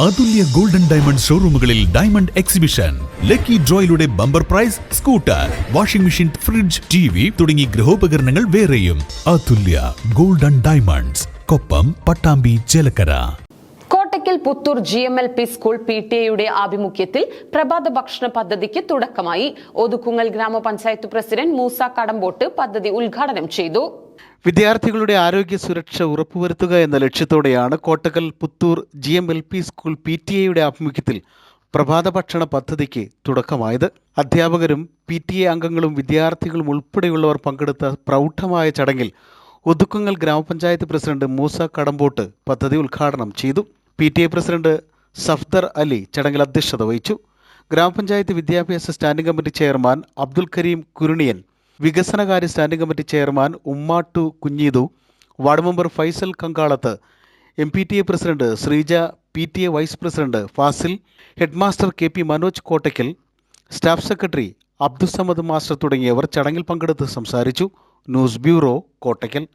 അതുല്യ golden diamond ഷോറൂമുകളിൽ diamond exhibition. Lucky ഡ്രോയിലൂടെ bumper prize, scooter, washing machine, fridge, TV തുടങ്ങി ഗൃഹോപകരണങ്ങൾ വേറെയും. Athulya golden diamonds, Koppam, Pattambi, Chelakkara. Kottakkal Puthur GMLP school PTA ആഭിമുഖ്യത്തിൽ പ്രഭാത ഭക്ഷണ പദ്ധതിക്ക് തുടക്കമായി. ഒതുക്കുങ്ങൽ ഗ്രാമപഞ്ചായത്ത് പ്രസിഡന്റ് മൂസ കടമ്പോട്ട് പദ്ധതി ഉദ്ഘാടനം ചെയ്തു. വിദ്യാർത്ഥികളുടെ ആരോഗ്യ സുരക്ഷ ഉറപ്പുവരുത്തുക എന്ന ലക്ഷ്യത്തോടെയാണ് Kottakkal Puthur GMLP school PTA ആഭിമുഖ്യത്തിൽ പ്രഭാത ഭക്ഷണ പദ്ധതിക്ക് തുടക്കമായത്. അധ്യാപകരും PTA അംഗങ്ങളും വിദ്യാർത്ഥികളും ഉൾപ്പെടെയുള്ളവർ പങ്കെടുത്ത പ്രൗഢമായ ചടങ്ങിൽ ഒതുക്കുങ്ങൽ ഗ്രാമപഞ്ചായത്ത് പ്രസിഡന്റ് മൂസ കടമ്പോട്ട് പദ്ധതി ഉദ്ഘാടനം ചെയ്തു. PTA പ്രസിഡന്റ് സഫ്ദർ അലി ചടങ്ങിൽ അധ്യക്ഷത വഹിച്ചു. ഗ്രാമപഞ്ചായത്ത് വിദ്യാഭ്യാസ standing committee chairman Abdul Kareem Kuruniyan, വികസനകാര്യ standing committee chairman Ummattu Kunheethu, ward member Faisal Kankalath, MPTA president Sreeja, PTA vice president Fasil, headmaster KP Manoj Kottakkal, staff secretary Abdussamad master തുടങ്ങിയവർ ചടങ്ങിൽ പങ്കെടുത്ത് സംസാരിച്ചു. News bureau, Kottakkal.